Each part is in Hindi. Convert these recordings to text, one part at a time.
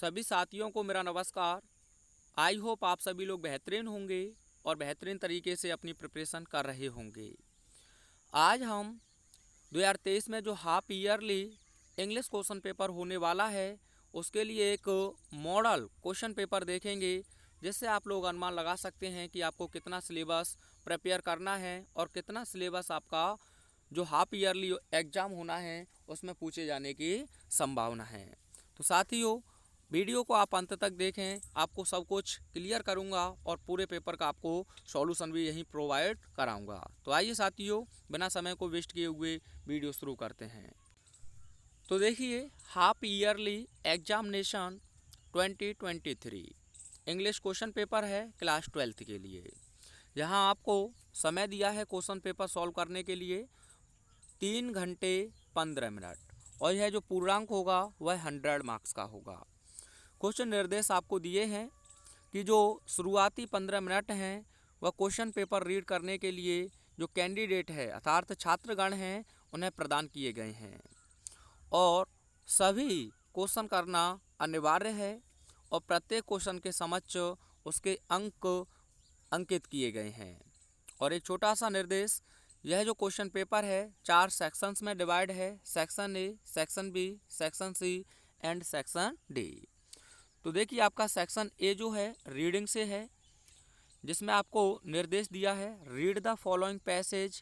सभी साथियों को मेरा नमस्कार। आई होप आप सभी लोग बेहतरीन होंगे और बेहतरीन तरीके से अपनी प्रिपरेशन कर रहे होंगे। आज हम 2023 में जो half yearly English question paper होने वाला है उसके लिए एक मॉडल क्वेश्चन पेपर देखेंगे, जिससे आप लोग अनुमान लगा सकते हैं कि आपको कितना सिलेबस प्रिपेयर करना है और कितना सिलेबस आपका जो हाफ ईयरली एग्ज़ाम होना है उसमें पूछे जाने की संभावना है। तो साथियों, वीडियो को आप अंत तक देखें, आपको सब कुछ क्लियर करूंगा और पूरे पेपर का आपको सॉल्यूशन भी यहीं प्रोवाइड कराऊंगा। तो आइए साथियों, बिना समय को वेस्ट किए हुए वीडियो शुरू करते हैं। तो देखिए, half yearly examination 2023 English question paper है क्लास 12th के लिए। यहाँ आपको समय दिया है क्वेश्चन पेपर सॉल्व करने के लिए 3 घंटे 15 मिनट, और यह जो पूर्णांक होगा वह 100 मार्क्स का होगा। क्वेश्चन निर्देश आपको दिए हैं कि जो शुरुआती 15 मिनट हैं वह क्वेश्चन पेपर रीड करने के लिए जो कैंडिडेट है अर्थात छात्रगण हैं उन्हें प्रदान किए गए हैं, और सभी क्वेश्चन करना अनिवार्य है और प्रत्येक क्वेश्चन के समक्ष उसके अंक अंकित किए गए हैं। और एक छोटा सा निर्देश, यह जो क्वेश्चन पेपर है 4 सेक्शंस में डिवाइड है, section A, section B, section C and section D. तो देखिए, आपका सेक्शन ए जो है रीडिंग से है, जिसमें आपको निर्देश दिया है read the following passage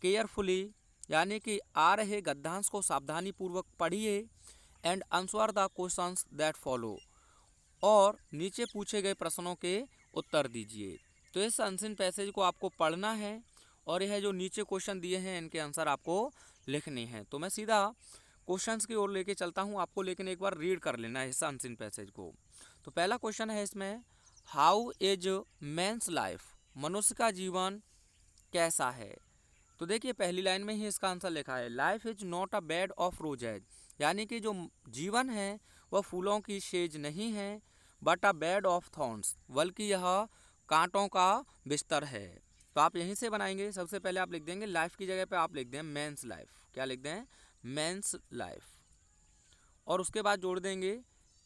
carefully, यानी कि आ रहे गद्यांश को सावधानी पूर्वक पढ़िए and answer the questions that follow, और नीचे पूछे गए प्रश्नों के उत्तर दीजिए। तो इस अनसीन पैसेज को आपको पढ़ना है और यह जो नीचे क्वेश्चन दिए हैं इनके आंसर आपको लिखने हैं। तो मैं सीधा क्वेश्चंस की ओर लेके चलता हूं आपको, लेकिन एक बार रीड कर लेना है इस अनसीन पैसेज को। तो पहला क्वेश्चन है इसमें, हाउ इज मैंस लाइफ, मनुष्य का जीवन कैसा है। तो देखिए, पहली लाइन में ही इसका आंसर लिखा है life is not a bed of roses, यानी कि जो जीवन है वह फूलों की सेज नहीं है, but a bed of thorns, बल्कि यह कांटों का बिस्तर है। तो आप यहीं से बनाएंगे। सबसे पहले आप लिख देंगे लाइफ की जगह पे आप लिख दें मैंस लाइफ। क्या लिख दें? Men's life. और उसके बाद जोड़ देंगे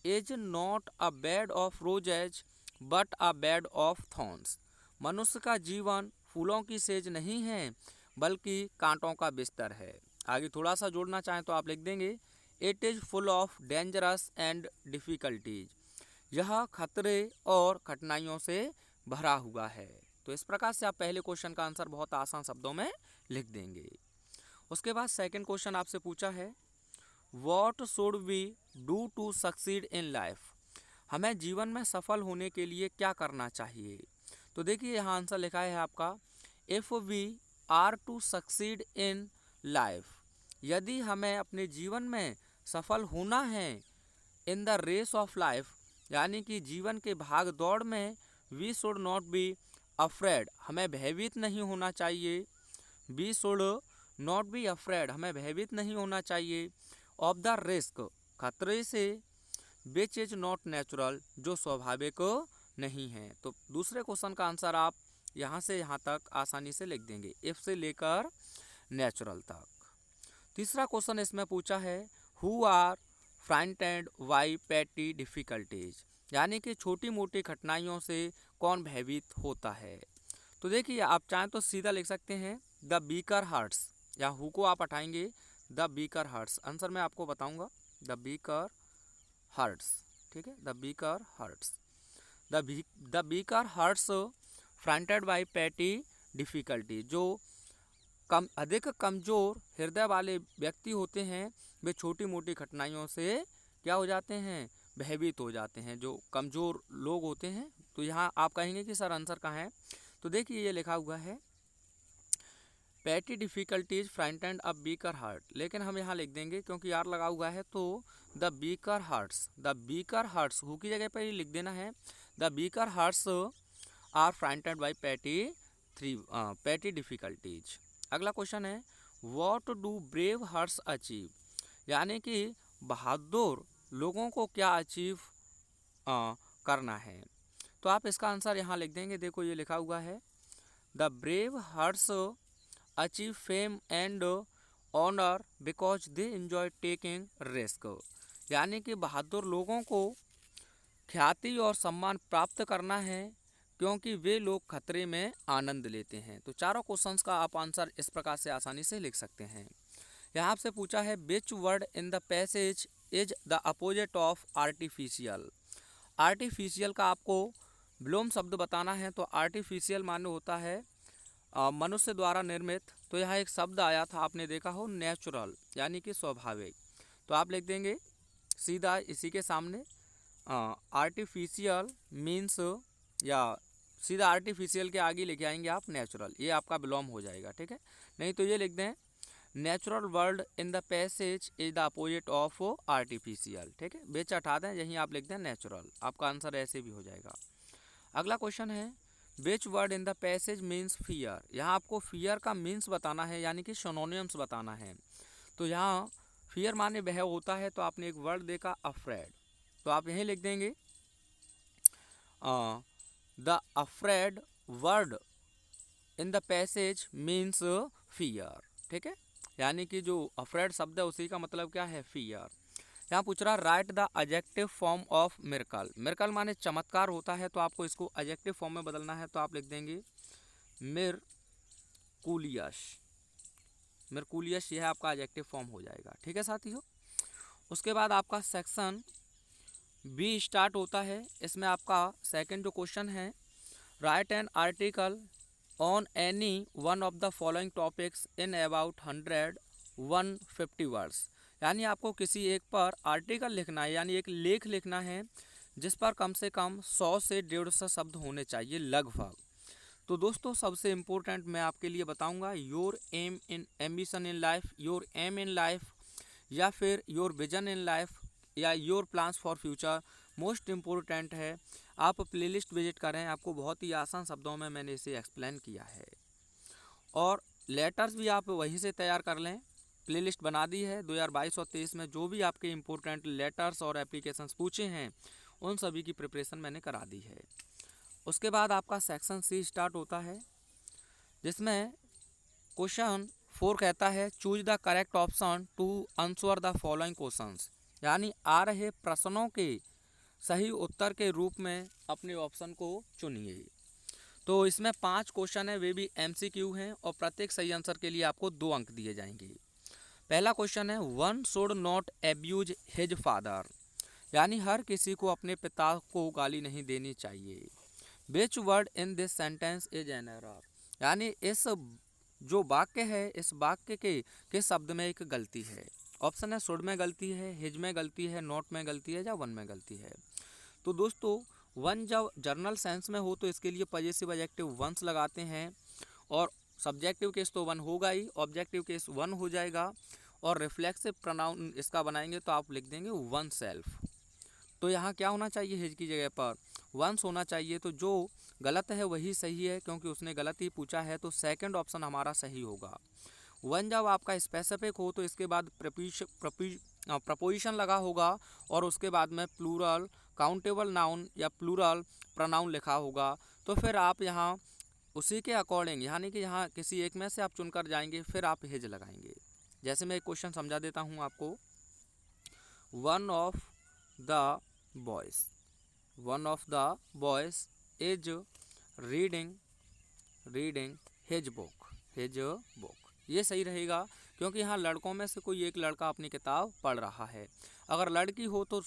is not a bed of roses but a bed of thorns, मनुष्य का जीवन फूलों की सेज नहीं है बल्कि कांटों का बिस्तर है। आगे थोड़ा सा जोड़ना चाहें तो आप लिख देंगे it is full of dangerous and difficulties, यह खतरे और कठिनाइयों से भरा हुआ है। तो इस प्रकार से आप पहले क्वेश्चन का आंसर बहुत आसान शब्दों में लिख देंगे। उसके बाद सेकंड क्वेश्चन आपसे पूछा है what should we do to succeed in life, हमें जीवन में सफल होने के लिए क्या करना चाहिए। तो देखिए, यहाँ आंसर लिखा है आपका if we are to succeed in life, यदि हमें अपने जीवन में सफल होना है in the race of life, यानी कि जीवन के भाग दौड़ में, we should not be afraid, हमें भयभीत नहीं होना चाहिए। We should not be afraid, हमें भयभीत नहीं होना चाहिए। ऑफ द रिस्क, खतरे से। विच इज नॉट नेचुरल, जो स्वाभाविक नहीं है। तो दूसरे क्वेश्चन का आंसर आप यहाँ से यहाँ तक आसानी से लिख देंगे, इफ से लेकर नेचुरल तक। तीसरा क्वेश्चन इसमें पूछा है who are frightened by petty difficulties, यानी कि छोटी मोटी कठिनाइयों से कौन भयभीत होता है। तो देखिए, आप चाहें तो सीधा लिख सकते हैं द बीकर हर्ट्स, या हु को आप हटाएंगे द बीकर हर्ट्स। आंसर मैं आपको बताऊंगा द बीकर हर्ट्स, ठीक है, the weaker hearts. The weaker hearts fronted by petty difficulty, जो अधिक कमज़ोर हृदय वाले व्यक्ति होते हैं वे छोटी मोटी कठिनाइयों से क्या हो जाते हैं? भयभीत हो जाते हैं, जो कमज़ोर लोग होते हैं। तो यहाँ आप कहेंगे कि सर आंसर कहाँ है। तो देखिए, ये लिखा हुआ है petty difficulties fronted a weaker heart, लेकिन हम यहाँ लिख देंगे क्योंकि यार लगा हुआ है, तो the weaker hearts, the weaker hearts who की जगह पर ही लिख देना है the weaker hearts are fronted by petty difficulties. अगला क्वेश्चन है what do brave hearts achieve, यानी कि बहादुर लोगों को क्या अचीव करना है। तो आप इसका आंसर यहाँ लिख देंगे। देखो, ये लिखा हुआ है the brave hearts achieve fame and honour because they enjoy taking risk, यानी कि बहादुर लोगों को ख्याति और सम्मान प्राप्त करना है, क्योंकि वे लोग खतरे में आनंद लेते हैं। तो चारों क्वेश्चंस का आप आंसर इस प्रकार से आसानी से लिख सकते हैं। यहाँ आपसे पूछा है which word in the passage is the opposite of artificial. Artificial का आपको विलोम शब्द बताना है। तो आर्टिफिशियल माने होता है मनुष्य द्वारा निर्मित। तो यहाँ एक शब्द आया था, आपने देखा हो, नेचुरल, यानी कि स्वाभाविक। तो आप लिख देंगे सीधा इसी के सामने आर्टिफिशियल मीन्स, या सीधा आर्टिफिशियल के आगे लेके आएंगे आप नेचुरल, ये आपका विलोम हो जाएगा, ठीक है। नहीं तो ये लिख दें natural world in the passage is the opposite of artificial, ठीक है। बेच हटा दें, यहीं आप लिख दें नेचुरल, आपका आंसर ऐसे भी हो जाएगा। अगला क्वेश्चन है which word in the passage means fear. यहाँ आपको फियर का मीन्स बताना है, यानी कि सिनोनिम्स बताना है। तो यहाँ फियर माने वह होता है, तो आपने एक वर्ड देखा अफ्रेड, तो आप यहीं लिख देंगे the afraid word in the passage means fear, ठीक है। यानी कि जो अफ्रेड शब्द है उसी का मतलब क्या है, फियर। यहाँ पूछ रहा right the adjective form of miracle. Miracle माने चमत्कार होता है, तो आपको इसको एडजेक्टिव फॉर्म में बदलना है। तो आप लिख देंगे मिरकुलियस। मिरकुलियस यह आपका एडजेक्टिव फॉर्म हो जाएगा, ठीक है साथियों। उसके बाद आपका सेक्शन बी स्टार्ट होता है। इसमें आपका सेकंड जो क्वेश्चन है right an article on any one of the following topics in about 150 words. यानी आपको किसी एक पर आर्टिकल लिखना है, यानी एक लेख लिखना है जिस पर कम से कम 100 से 150 शब्द होने चाहिए लगभग। तो दोस्तों सबसे इम्पोर्टेंट मैं आपके लिए बताऊंगा your aim in ambition in life, your aim in life, या फिर योर विजन इन लाइफ, या your plans for future. Most important है, आप प्लेलिस्ट विजिट करें, आपको बहुत ही आसान शब्दों में मैंने इसे एक्सप्लेन किया है। और लेटर्स भी आप वहीं से तैयार कर लें, प्लेलिस्ट बना दी है 2022 और 23 में जो भी आपके इम्पोर्टेंट लेटर्स और एप्लीकेशंस पूछे हैं उन सभी की प्रिपरेशन मैंने करा दी है। उसके बाद आपका सेक्शन सी स्टार्ट होता है, जिसमें क्वेश्चन 4 कहता है choose the correct option to answer the following questions. यानी आ रहे प्रश्नों के सही उत्तर के रूप में अपने ऑप्शन को चुनिए। तो इसमें 5 क्वेश्चन है, वे भी MCQ हैं, और प्रत्येक सही आंसर के लिए आपको 2 अंक दिए जाएंगे। पहला क्वेश्चन है one should not abuse his father. यानी हर किसी को अपने पिता को गाली नहीं देनी चाहिए। Which word in this sentence is an error. यानी इस जो वाक्य है, इस वाक्य के शब्द में एक गलती है। ऑप्शन है शुड में गलती है, हिज में गलती है, नॉट में गलती है, या वन में गलती है। तो दोस्तों वन जब जर्नल सेंस में हो तो इसके लिए पॉजिटिव एडजेक्टिव वंस लगाते हैं, और सब्जेक्टिव केस तो वन होगा ही, ऑब्जेक्टिव केस वन हो जाएगा, और रिफ्लेक्सिव प्रोनाउन इसका बनाएंगे तो आप लिख देंगे वन सेल्फ। तो यहाँ क्या होना चाहिए, हिज की जगह पर वंस होना चाहिए। तो जो गलत है वही सही है, क्योंकि उसने गलत ही पूछा है, तो सेकंड ऑप्शन हमारा सही होगा। वन जब आपका स्पेसिफिक हो तो इसके बाद प्रपोजिशन लगा होगा, और उसके बाद में प्लूरल काउंटेबल नाउन या प्लूरल प्रोनाउन लिखा होगा। तो फिर आप यहाँ उसी के अकॉर्डिंग, यानी कि यहाँ किसी एक में से आप चुनकर जाएंगे, फिर आप हिज लगाएंगे। जैसे मैं एक क्वेश्चन समझा देता हूँ आपको। One of the boys is reading his book. ये सही रहेगा, क्योंकि यहाँ लड़कों में से कोई एक लड़का अपनी किताब पढ़ रहा है। अगर लड़की हो तो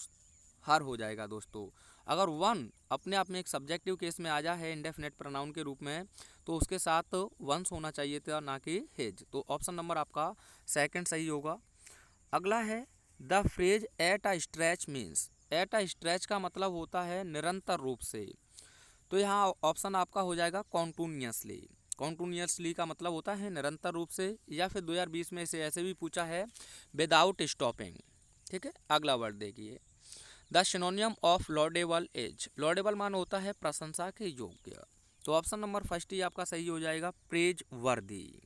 हर हो जाएगा दोस्तों। अगर वन अपने आप में एक सब्जेक्टिव केस में आ जा है इंडेफिनेट प्रोनाउन के रूप में, तो उसके साथ वंस होना चाहिए था, ना कि हिज। तो ऑप्शन नंबर आपका सेकंड सही होगा। अगला है the phrase at a stretch means. At a stretch का मतलब होता है निरंतर रूप से। तो यहाँ ऑप्शन आपका हो जाएगा कॉन्टिन्यूसली। कॉन्टिन्यूसली का मतलब होता है निरंतर रूप से, या फिर 2020 में इसे ऐसे भी पूछा है विदाउट स्टॉपिंग, ठीक है। अगला वर्ड देखिए the सिनोनियम of laudable is. Laudable मान होता है प्रशंसा के योग्य। तो ऑप्शन नंबर फर्स्ट ही आपका सही हो जाएगा, प्रेज वर्दी।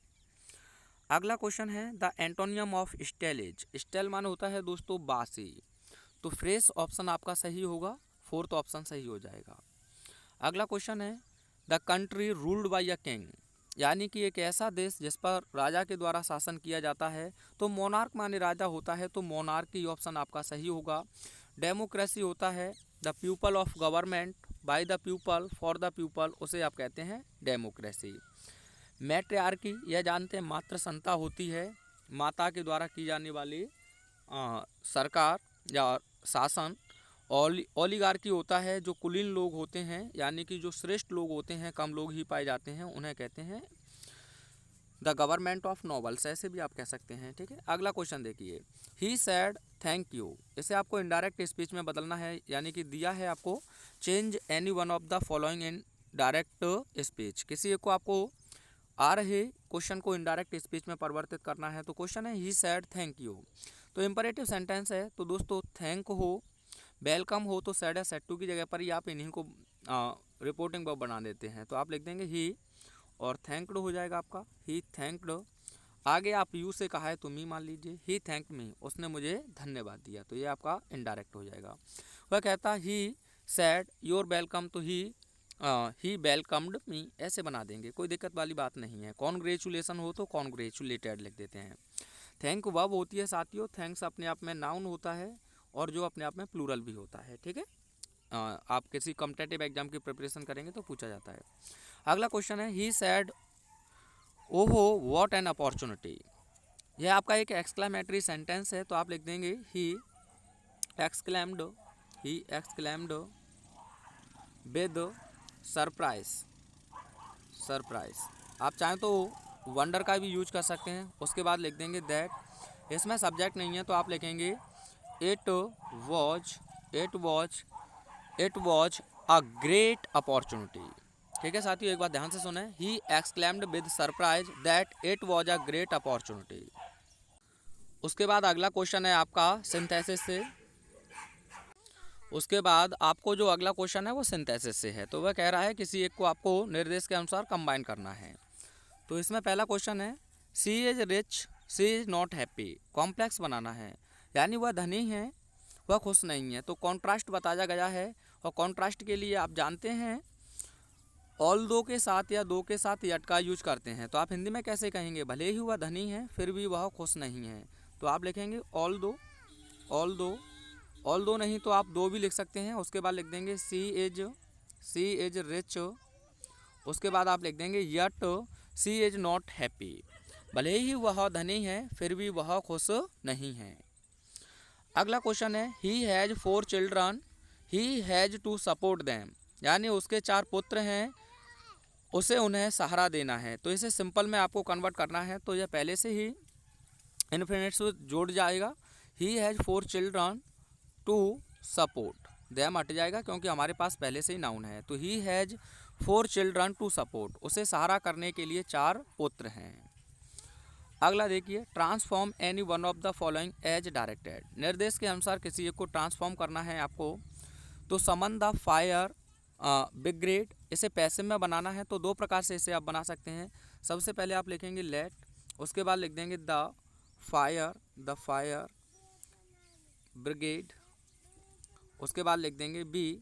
अगला क्वेश्चन है the antonym of stale is. Stale मान होता है दोस्तों बासी। तो फ्रेश ऑप्शन आपका सही होगा, फोर्थ ऑप्शन सही हो जाएगा। अगला क्वेश्चन है the country ruled by a king. यानी कि एक ऐसा देश जिस पर राजा के द्वारा शासन किया जाता है। तो मोनार्क माने राजा होता है, तो मोनार्की ऑप्शन आपका सही होगा। डेमोक्रेसी होता है the people of government, by the people, for the people, उसे आप कहते हैं डेमोक्रेसी। मैट्रियार्की, यह जानते हैं मातृ संता होती है, माता के द्वारा की जाने वाली सरकार या शासन। ओलिगार्की होता है जो कुलीन लोग होते हैं, यानी कि जो श्रेष्ठ लोग होते हैं, कम लोग ही पाए जाते हैं, उन्हें कहते हैं द गवर्नमेंट ऑफ नोबल्स, ऐसे भी आप कह सकते हैं। ठीक है, अगला क्वेश्चन देखिए, ही सैड थैंक यू, इसे आपको इनडायरेक्ट स्पीच में बदलना है, यानी कि दिया है आपको change any one of the following in direct speech, किसी एक को आपको आ रहे क्वेश्चन को इनडायरेक्ट स्पीच में परिवर्तित करना है। तो क्वेश्चन है ही सैड थैंक यू, तो इंपरेटिव सेंटेंस है, तो दोस्तों थैंक हो, वेलकम हो, तो सैड या सैड टू की जगह पर ही आप इन्हीं को रिपोर्टिंग वर्ब बना देते हैं। तो आप लिख देंगे ही और थैंक्ड हो जाएगा आपका, ही थैंक्ड। आगे आप यू से कहा है तो मी मान लीजिए, ही थैंक मी, उसने मुझे धन्यवाद दिया, तो ये आपका इनडायरेक्ट हो जाएगा। वह कहता ही सैड योर वेलकम, तो ही वेलकम्ड मी, ऐसे बना देंगे, कोई दिक्कत वाली बात नहीं है। कॉन्ग्रेचुलेसन हो तो कॉन्ग्रेचुलेटेड लिख देते हैं। थैंक वर्ब होती है साथियों, थैंक्स अपने आप में नाउन होता है और जो अपने आप में प्लूरल भी होता है। ठीक है, आप किसी कॉम्पिटिटिव एग्जाम की प्रिपरेशन करेंगे तो पूछा जाता है। अगला क्वेश्चन है ही सैड ओहो व्हाट एन अपॉर्चुनिटी, यह आपका एक एक्सक्लेमेटरी सेंटेंस है, तो आप लिख देंगे ही एक्सक्लेम्ड विद सरप्राइज, आप चाहें तो वंडर का भी यूज कर सकते हैं। उसके बाद लिख देंगे दैट, इसमें सब्जेक्ट नहीं है तो आप लिखेंगे it was a great opportunity. ठीक है साथियों, एक बात ध्यान से सुने, he exclaimed with surprise that it was a great opportunity. उसके बाद अगला क्वेश्चन है आपका सिंथेसिस से, उसके बाद आपको जो अगला क्वेश्चन है वो सिंथेसिस से है, तो वह कह रहा है किसी एक को आपको निर्देश के अनुसार कंबाइन करना है। तो इसमें पहला क्वेश्चन है she is rich she is not happy, complex बनाना है, यानी वह धनी है वह खुश नहीं है, तो कॉन्ट्रास्ट बताया गया है। और कॉन्ट्रास्ट के लिए आप जानते हैं ऑल दो के साथ या दो के साथ यट का यूज करते हैं, तो आप हिंदी में कैसे कहेंगे, भले ही वह धनी है फिर भी वह खुश नहीं है, तो आप लिखेंगे ऑल दो नहीं तो आप दो भी लिख सकते हैं। उसके बाद लिख देंगे सी इज रिच, उसके बाद आप लिख देंगे yet she is not happy, भले ही वह धनी है फिर भी वह खुश नहीं है। अगला क्वेश्चन है he has 4 children he has to support them, यानी उसके 4 पुत्र हैं, उसे उन्हें सहारा देना है। तो इसे सिंपल में आपको कन्वर्ट करना है, तो यह पहले से ही इन्फिनिट से जोड़ जाएगा, he has 4 children to support, them हट जाएगा क्योंकि हमारे पास पहले से ही नाउन है। तो he has 4 children to support, उसे सहारा करने के लिए 4 पुत्र हैं। अगला देखिए transform any one of the following as directed, निर्देश के अनुसार किसी एक को ट्रांसफॉर्म करना है आपको। तो समन द फायर बिग ग्रेड, इसे पैसिव में बनाना है, तो 2 प्रकार से इसे आप बना सकते हैं। सबसे पहले आप लिखेंगे लेट, उसके बाद लिख देंगे द फायर ब्रिगेड, उसके बाद लिख देंगे बी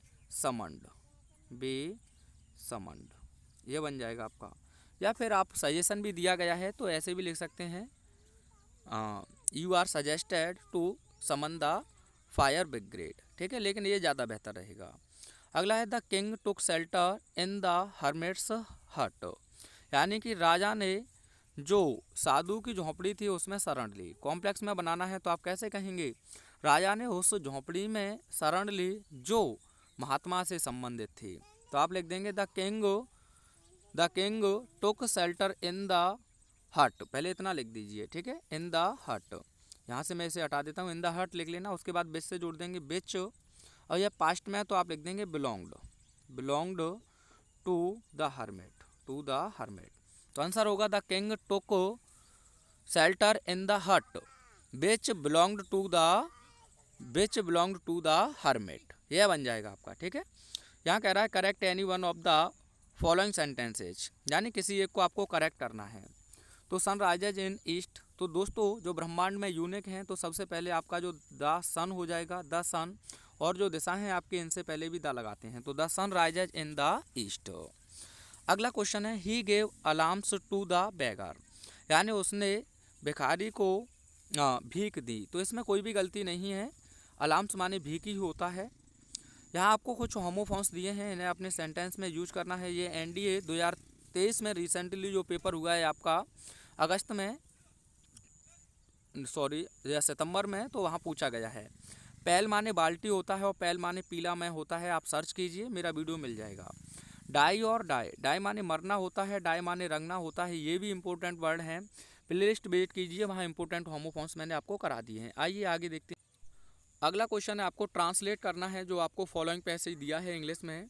समन्ड, ये बन जाएगा आपका। या फिर आप सजेशन भी दिया गया है तो ऐसे भी लिख सकते हैं you are suggested to summon the fire brigade. ठीक है, लेकिन ये ज़्यादा बेहतर रहेगा। अगला है the king took shelter in the hermit's hut, यानी कि राजा ने जो साधु की झोंपड़ी थी उसमें शरण ली। कॉम्प्लेक्स में बनाना है तो आप कैसे कहेंगे, राजा ने उस झोंपड़ी में शरण ली जो महात्मा से संबंधित थी, तो आप लिख देंगे the king took shelter in the हट, पहले इतना लिख दीजिए। ठीक है, इन द हट, यहाँ से मैं इसे हटा देता हूँ, इन द हट लिख लेना। उसके बाद बिच से जोड़ देंगे बिच, और यह पास्ट में है तो आप लिख देंगे बिलोंग्ड टू द हर्मिट, तो आंसर होगा the king took shelter in the हट विच बिलोंग्ड टू द हर्मिट, यह बन जाएगा आपका। ठीक है, यहाँ कह रहा है correct any one of the following sentences, यानी किसी एक को आपको करेक्ट करना है। तो सन राइजेज इन ईस्ट, तो दोस्तों जो ब्रह्मांड में यूनिक हैं तो सबसे पहले आपका जो द सन हो जाएगा, द सन, और जो दिशा हैं आपके इनसे पहले भी द लगाते हैं, तो the sun rises in the east. अगला क्वेश्चन है he gave alarms to the beggar, यानी उसने भिखारी को भीख दी, तो इसमें कोई भी गलती नहीं है, अलार्म्स माने भीख ही होता है। यहाँ आपको कुछ होमोफॉन्स दिए हैं, इन्हें अपने सेंटेंस में यूज करना है। ये एनडीए 2023 में रिसेंटली जो पेपर हुआ है आपका अगस्त में, सॉरी या सितंबर में, तो वहाँ पूछा गया है। पैल माने बाल्टी होता है और पैल माने पीला में होता है, आप सर्च कीजिए, मेरा वीडियो मिल जाएगा। डाई और डाई, डाई माने मरना होता है, डाई माने रंगना होता है, ये भी इंपॉर्टेंट वर्ड हैं। प्लेलिस्ट विजिट कीजिए, वहाँ इंपॉर्टेंट होमोफॉन्स मैंने आपको करा दिए हैं। आइए आगे देखते हैं। अगला क्वेश्चन है, आपको ट्रांसलेट करना है जो आपको फॉलोइंग पैसेज दिया है इंग्लिश में,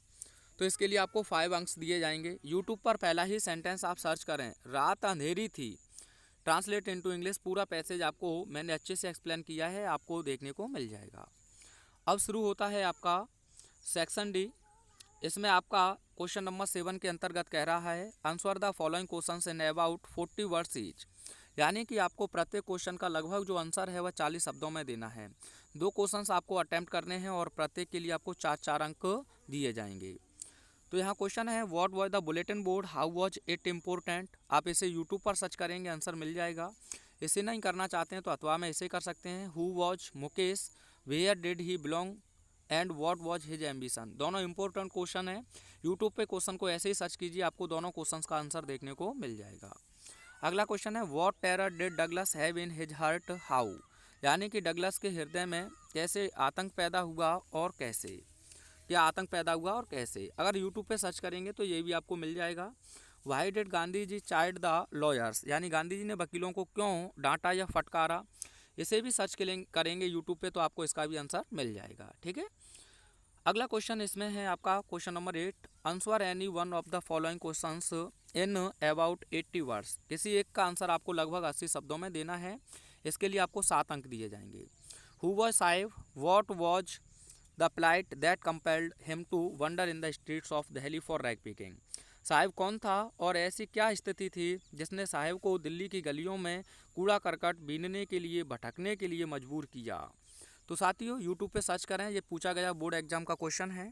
तो इसके लिए आपको 5 अंक दिए जाएंगे। यूट्यूब पर पहला ही सेंटेंस आप सर्च करें, रात अंधेरी थी, ट्रांसलेट इनटू इंग्लिश, पूरा पैसेज आपको मैंने अच्छे से एक्सप्लेन किया है, आपको देखने को मिल जाएगा। अब शुरू होता है आपका सेक्शन डी। इसमें आपका क्वेश्चन नंबर 7 के अंतर्गत कह रहा है, answer the following questions in about 40 words each, यानी कि आपको प्रत्येक क्वेश्चन का लगभग जो आंसर है वह 40 शब्दों में देना है। 2 क्वेश्चंस आपको अटेम्प्ट करने हैं और प्रत्येक के लिए आपको 4-4 अंक दिए जाएंगे। तो यहाँ क्वेश्चन है, what was the bulletin board, how was it important. आप इसे यूट्यूब पर सर्च करेंगे, आंसर मिल जाएगा। इसे नहीं करना चाहते हैं तो अथवा में इसे कर सकते हैं, who was Mukesh, where did he belong and what was his ambition. दोनों इंपॉर्टेंट क्वेश्चन है, यूट्यूब पे क्वेश्चन को ऐसे ही सर्च कीजिए, आपको दोनों क्वेश्चन का आंसर देखने को मिल जाएगा। अगला क्वेश्चन है, what terror did Douglas have in his heart how, यानी कि डगलस के हृदय में कैसे आतंक पैदा हुआ और कैसे, क्या आतंक पैदा हुआ और कैसे। अगर यूट्यूब पे सर्च करेंगे तो ये भी आपको मिल जाएगा। Why did Gandhi ji chide the lawyers, यानी गांधी जी ने वकीलों को क्यों डांटा या फटकारा, इसे भी सर्च करेंगे यूट्यूब पे तो आपको इसका भी आंसर मिल जाएगा। ठीक है, अगला क्वेश्चन इसमें है आपका question number 8, answer any one of the following questions in about 80 words, किसी एक का आंसर आपको लगभग 80 शब्दों में देना है। इसके लिए आपको 7 अंक दिए जाएंगे। Who was Saheb, what was the plight that compelled him to wander in the streets of Delhi for rag picking, Saheb कौन था और ऐसी क्या स्थिति थी जिसने साहिब को दिल्ली की गलियों में कूड़ा करकट बीनने के लिए, भटकने के लिए मजबूर किया। तो साथियों यूट्यूब पे सर्च करें, ये पूछा गया बोर्ड एग्जाम का क्वेश्चन है।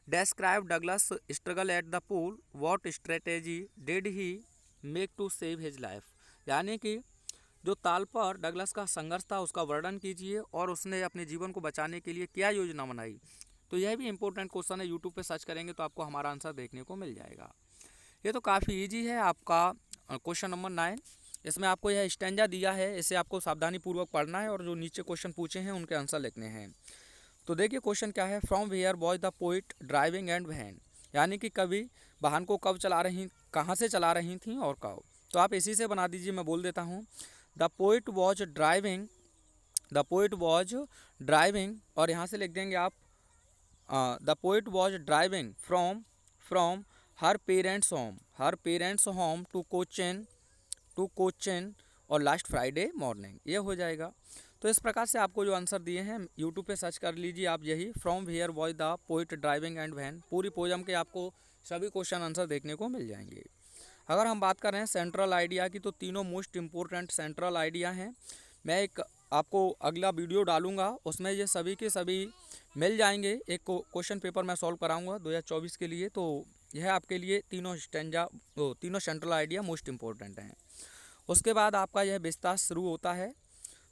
Describe Douglas struggle at the pool, what strategy did he make to save his life, यानी कि जो ताल पर डगलस का संघर्ष था उसका वर्णन कीजिए और उसने अपने जीवन को बचाने के लिए क्या योजना बनाई। तो यह भी इंपॉर्टेंट क्वेश्चन है, यूट्यूब पे सर्च करेंगे तो आपको हमारा आंसर देखने को मिल जाएगा। ये तो काफ़ी इजी है आपका क्वेश्चन नंबर 9। इसमें आपको यह स्टैंजा दिया है, इसे आपको सावधानी पूर्वक पढ़ना है और जो नीचे क्वेश्चन पूछे हैं उनके आंसर लिखने हैं। तो देखिए क्वेश्चन क्या है, from where was the poet driving and when, यानी कि कवि वाहन को कब चला रही, कहाँ से चला रही थी और कब। तो आप इसी से बना दीजिए, मैं बोल देता हूँ, the poet was driving, the poet was driving, और यहाँ से लिख देंगे आप the poet was driving from her parents home, her parents home to Cochin और लास्ट फ्राइडे मॉर्निंग, ये हो जाएगा। तो इस प्रकार से आपको जो आंसर दिए हैं यूट्यूब पे सर्च कर लीजिए आप, यही from where was the poet driving and when, पूरी पोएम के आपको सभी क्वेश्चन आंसर देखने को मिल जाएंगे। अगर हम बात कर रहे हैं सेंट्रल आइडिया की, तो तीनों मोस्ट इम्पोर्टेंट सेंट्रल आइडिया हैं। मैं एक आपको अगला वीडियो डालूंगा, उसमें ये सभी के सभी मिल जाएंगे। एक क्वेश्चन पेपर मैं सॉल्व कराऊंगा 2024 के लिए, तो यह आपके लिए तीनों तीनों सेंट्रल आइडिया मोस्ट इम्पोर्टेंट हैं। उसके बाद आपका यह विस्तार शुरू होता है,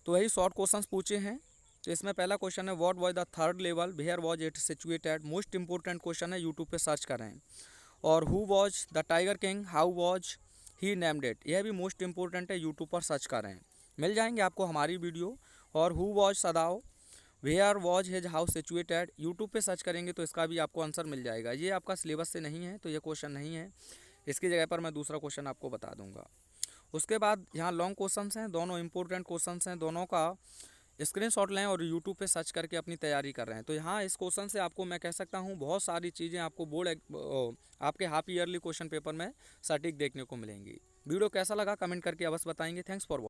तो वही शॉर्ट क्वेश्चंस पूछे हैं। तो इसमें पहला क्वेश्चन है, what was the third level, where was it situated, most important question है, यूट्यूब पे सर्च करें। और who was the tiger king, how was he named it, यह भी मोस्ट इंपॉर्टेंट है, यूट्यूब पर सर्च करें, मिल जाएंगे आपको हमारी वीडियो। और who was Sadao, where was his house situated, YouTube पे सर्च करेंगे तो इसका भी आपको आंसर मिल जाएगा। ये आपका सिलेबस से नहीं है तो ये क्वेश्चन नहीं है, इसकी जगह पर मैं दूसरा क्वेश्चन आपको बता दूंगा। उसके बाद यहाँ लॉन्ग क्वेश्चंस हैं, दोनों इंपॉर्टेंट क्वेश्चंस हैं, दोनों का स्क्रीनशॉट लें और यूट्यूब पे सर्च करके अपनी तैयारी कर रहे हैं। तो यहाँ इस क्वेश्चन से आपको मैं कह सकता हूँ बहुत सारी चीज़ें आपको आपके हाफ ईयरली क्वेश्चन पेपर में सटीक देखने को मिलेंगी। वीडियो कैसा लगा कमेंट करके अवश्य बताएंगे। Thanks for